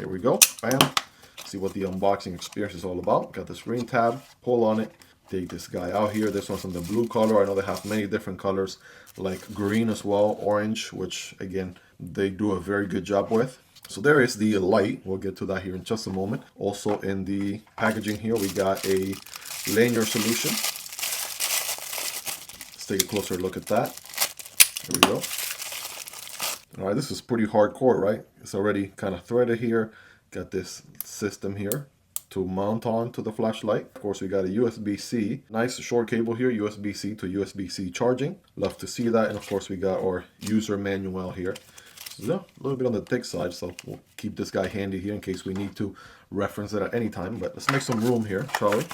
There we go. Bam. See what the unboxing experience is all about. Got the screen tab. Pull on it. Take this guy out here. This one's in the blue color. I know they have many different colors, like green as well, orange, which again, they do a very good job with. So there is the light. We'll get to that here in just a moment. Also in the packaging here, we got a lanyard solution. Let's take a closer look at that. There we go. All right, this is pretty hardcore, right? It's already kind of threaded here. Got this system here to mount on to the flashlight. Of course, we got a USB-C. Nice short cable here, USB-C to USB-C charging. Love to see that. And of course, we got our user manual here. So, a little bit on the thick side, so we'll keep this guy handy here in case we need to reference it at any time. But let's make some room here, shall we?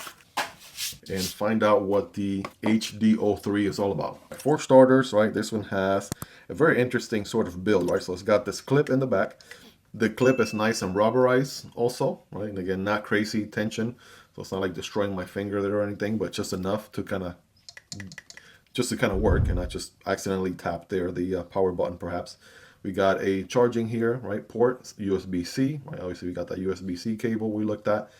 And find out what the HD03 is all about. For starters, right, this one has a very interesting sort of build, right? So it's got this clip in the back. The clip is nice and rubberized also, right? And again, not crazy tension. So it's not like destroying my finger there or anything, but just enough to kind of work and not just accidentally tap there the power button perhaps. We got a charging here, right? Port, USB-C, right? Obviously we got that USB-C cable we looked at.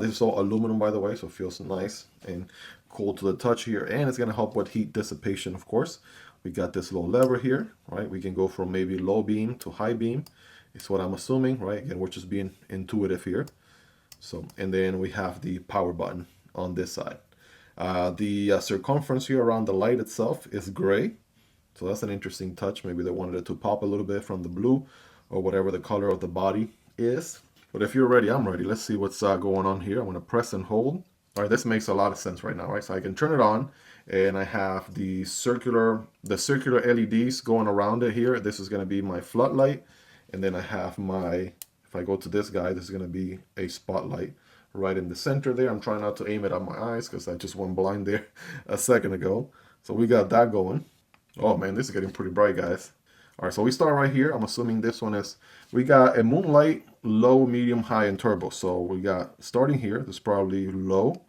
This is all aluminum, by the way, so it feels nice and cool to the touch here. And it's going to help with heat dissipation, of course. We got this little lever here, right? We can go from maybe low beam to high beam. It's what I'm assuming, right? Again, we're just being intuitive here. So, and then we have the power button on this side. The circumference here around the light itself is gray. So that's an interesting touch. Maybe they wanted it to pop a little bit from the blue or whatever the color of the body is. But if you're ready, I'm ready. Let's see what's going on here. I'm going to press and hold. All right, this makes a lot of sense right now, right? So I can turn it on and I have the circular LEDs going around it here. This is going to be my floodlight. And then I have my, if I go to this guy, this is going to be a spotlight right in the center there. I'm trying not to aim it at my eyes because I just went blind there a second ago. So we got that going. Oh man, this is getting pretty bright, guys. All right, so we start right here. I'm assuming this one is, we got a moonlight, low, medium, high, and turbo. So we got starting here, this is probably low.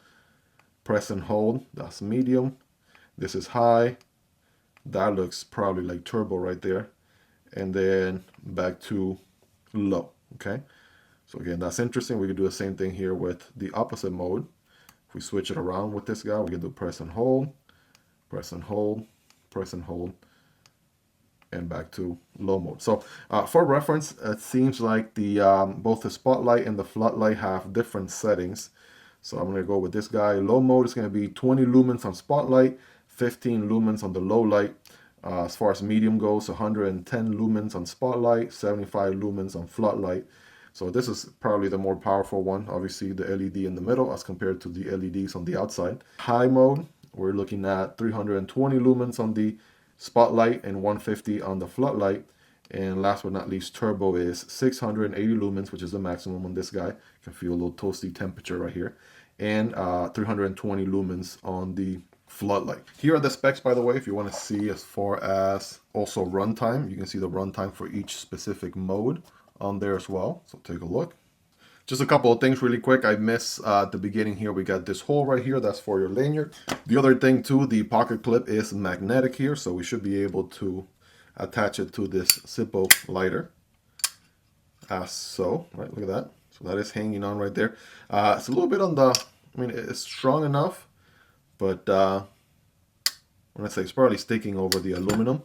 Press and hold, that's medium. This is high. That looks probably like turbo right there. And then back to low, okay? So again, that's interesting. We could do the same thing here with the opposite mode. If we switch it around with this guy, we can do press and hold, press and hold, press and hold, and back to low mode. So for reference, it seems like the both the spotlight and the floodlight have different settings. So I'm gonna go with this guy. Low mode is gonna be 20 lumens on spotlight, 15 lumens on the low light. As far as medium goes, 110 lumens on spotlight, 75 lumens on floodlight. So this is probably the more powerful one. Obviously the LED in the middle as compared to the LEDs on the outside. High mode, we're looking at 320 lumens on the spotlight and 150 on the floodlight. And last but not least, turbo is 680 lumens, which is the maximum on this guy. You can feel a little toasty temperature right here. And 320 lumens on the floodlight. Here are the specs, by the way, if you want to see as far as also runtime. You can see the runtime for each specific mode on there as well. So take a look. Just a couple of things really quick. I missed at the beginning here. We got this hole right here. That's for your lanyard. The other thing too, the pocket clip is magnetic here. So we should be able to attach it to this Zippo lighter. As so, right, look at that. So that is hanging on right there. It's a little bit on the, I mean, it's strong enough, but when I say it's probably sticking over the aluminum.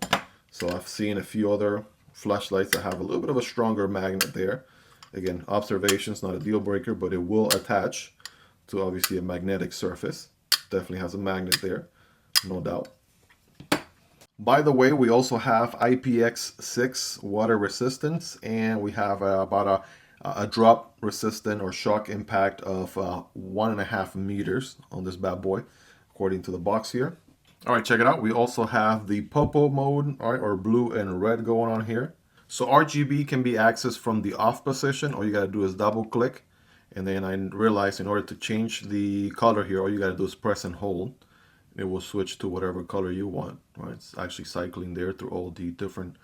So I've seen a few other flashlights that have a little bit of a stronger magnet there. Again, observations, not a deal breaker, but it will attach to obviously a magnetic surface. Definitely has a magnet there, no doubt. By the way, we also have IPX6 water resistance, and we have about a drop resistant or shock impact of 1.5 meters on this bad boy, according to the box here. All right, check it out. We also have the popo mode, all right, or blue and red going on here. So RGB can be accessed from the off position. All you gotta do is double click. And then I realized in order to change the color here, all you gotta do is press and hold. It will switch to whatever color you want, right? It's actually cycling there through all the different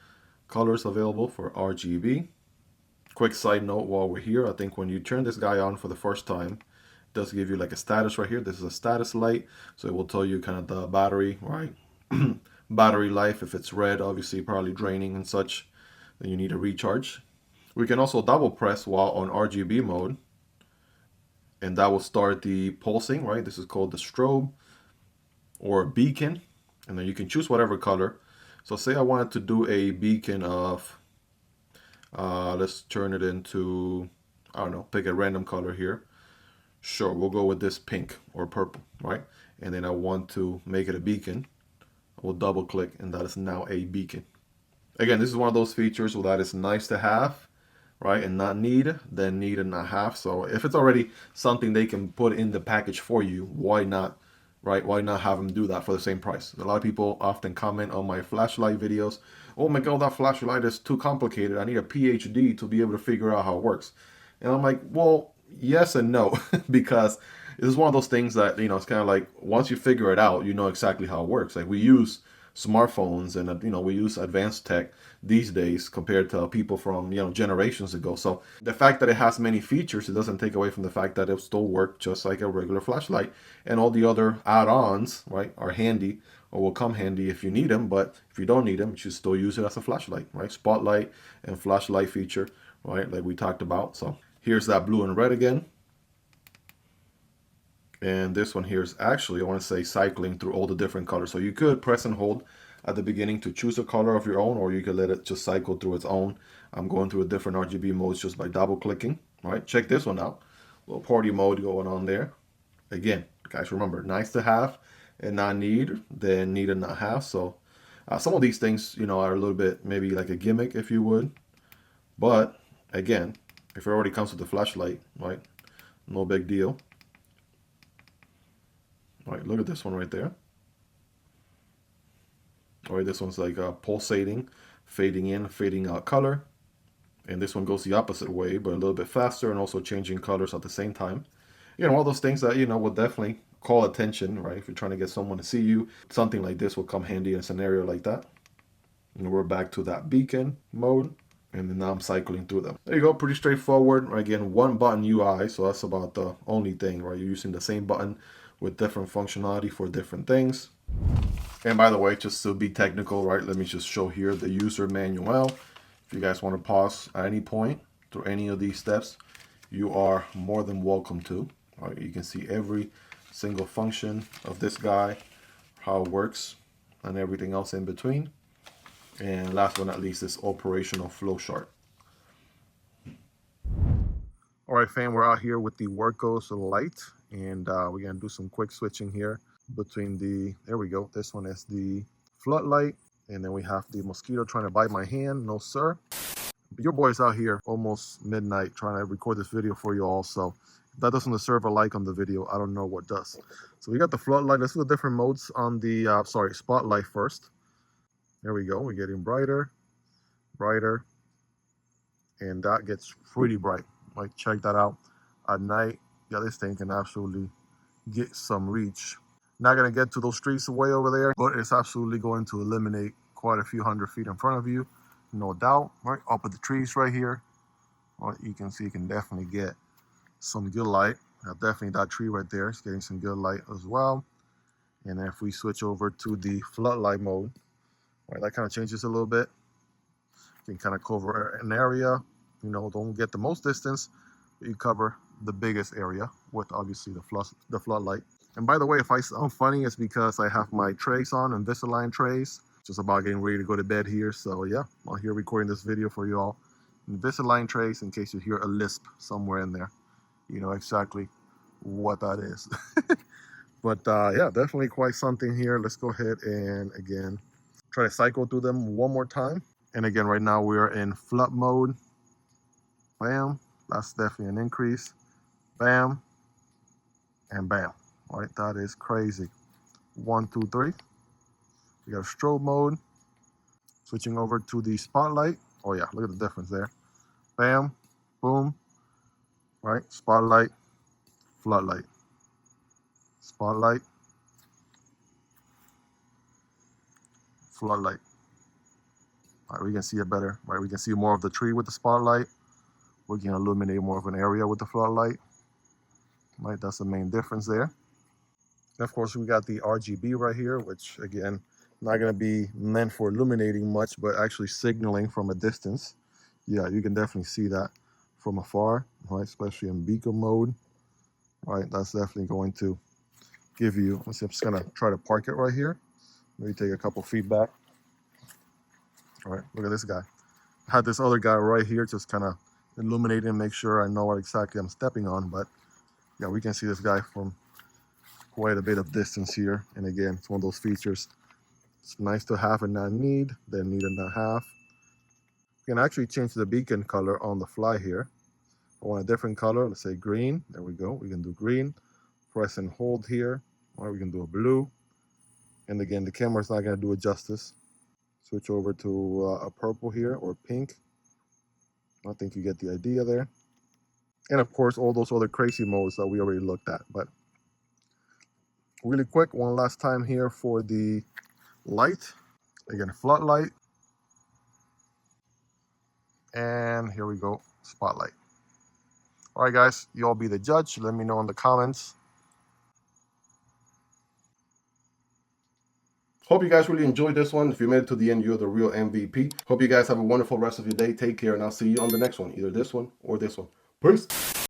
colors available for RGB. Quick side note while we're here, I think when you turn this guy on for the first time, it does give you like a status right here. This is a status light, so it will tell you kind of the battery, right? Battery life. If it's red, obviously probably draining and such, then you need a recharge. We can also double press while on RGB mode, and that will start the pulsing, right? This is called the strobe or beacon, and then you can choose whatever color. So say I wanted to do a beacon of, let's turn it into, I don't know, pick a random color here. Sure, we'll go with this pink or purple, right? And then I want to make it a beacon. We'll double click, and that is now a beacon. Again, this is one of those features that is nice to have, right, and not need, then need and not have. So if it's already something they can put in the package for you, why not, right? Why not have them do that for the same price? A lot of people often comment on my flashlight videos, oh my god, that flashlight is too complicated. I need a PhD to be able to figure out how it works. And I'm like, well, yes and no, because this is one of those things that, you know, it's kind of like once you figure it out, you know exactly how it works. Like we use smartphones and, you know, we use advanced tech these days compared to people from, you know, generations ago. So the fact that it has many features, it doesn't take away from the fact that it'll still work just like a regular flashlight, and all the other add-ons, right, are handy or will come handy if you need them. But if you don't need them, you should still use it as a flashlight, right? Spotlight and flashlight feature, right, like we talked about. So here's that blue and red again. And this one here is actually, I want to say, cycling through all the different colors. So you could press and hold at the beginning to choose a color of your own, or you could let it just cycle through its own. I'm going through a different RGB modes just by double clicking. All right, check this one out. Little party mode going on there. Again, guys, remember, nice to have and not need, then need and not have. So some of these things, you know, are a little bit maybe like a gimmick, if you would. But again, if it already comes with the flashlight, right, no big deal. All right, look at this one right there. All right, this one's like pulsating, fading in, fading out color. And this one goes the opposite way, but a little bit faster and also changing colors at the same time. You know, all those things that, you know, will definitely call attention, right? If you're trying to get someone to see you, something like this will come handy in a scenario like that. And we're back to that beacon mode. And then now I'm cycling through them. There you go, pretty straightforward. Again, one button UI, so that's about the only thing, right? You're using the same button with different functionality for different things. And by the way, just to be technical, right, let me just show here the user manual. If you guys want to pause at any point through any of these steps, you are more than welcome to. All right, you can see every single function of this guy, how it works, and everything else in between. And last but not least, this operational flow chart. All right, fam, we're out here with the Wurkkos Light, and we're gonna do some quick switching here between the, there we go, this one is the floodlight, and then we have the mosquito trying to bite my hand. No sir. But your boy's out here almost midnight trying to record this video for you all, so if that doesn't deserve a like on the video, I don't know what does. So we got the floodlight. Let's do the different modes on the spotlight first. There we go, we're getting brighter, brighter, and that gets pretty bright. Like, check that out. At night, yeah, this thing can absolutely get some reach. Not gonna get to those streets way over there, but it's absolutely going to eliminate quite a few hundred feet in front of you, no doubt. Right up at the trees right here, well, you can see you can definitely get some good light. Definitely that tree right there is getting some good light as well. And then if we switch over to the floodlight mode, right, that kind of changes a little bit. You can kind of cover an area, you know, don't get the most distance, but you cover the biggest area with obviously the floodlight. And by the way, if I sound funny, it's because I have my trays on, Invisalign trays. Just about getting ready to go to bed here. So yeah, I'm here recording this video for you all. Invisalign trays, in case you hear a lisp somewhere in there. You know exactly what that is. But yeah, definitely quite something here. Let's go ahead and again, try to cycle through them one more time. And again, right now we are in flood mode. Bam, that's definitely an increase. Bam, and bam. All right, that is crazy. 1, 2, 3. We got strobe mode. Switching over to the spotlight. Oh yeah, look at the difference there. Bam, boom. Right, spotlight, floodlight. Spotlight, floodlight. All right, we can see it better. Right, we can see more of the tree with the spotlight. We can illuminate more of an area with the floodlight. Right, that's the main difference there. And of course, we got the RGB right here, which again, not going to be meant for illuminating much, but actually signaling from a distance. Yeah, you can definitely see that from afar, right? Especially in beacon mode, right? That's definitely going to give you, I'm just gonna try to park it right here. Maybe take a couple feet back. All right, look at this guy. I had this other guy right here just kind of illuminating, make sure I know what exactly I'm stepping on. But yeah, we can see this guy from quite a bit of distance here. And again, it's one of those features. It's nice to have and not need, then need and not have. You can actually change the beacon color on the fly here. I want a different color, let's say green. There we go. We can do green. Press and hold here. Or we can do a blue. And again, the camera's not going to do it justice. Switch over to a purple here or pink. I think you get the idea there. And of course, all those other crazy modes that we already looked at. But really quick, one last time here for the light. Again, floodlight. And here we go, spotlight. All right, guys, you all be the judge. Let me know in the comments. Hope you guys really enjoyed this one. If you made it to the end, you're the real MVP. Hope you guys have a wonderful rest of your day. Take care, and I'll see you on the next one, either this one or this one. Peace.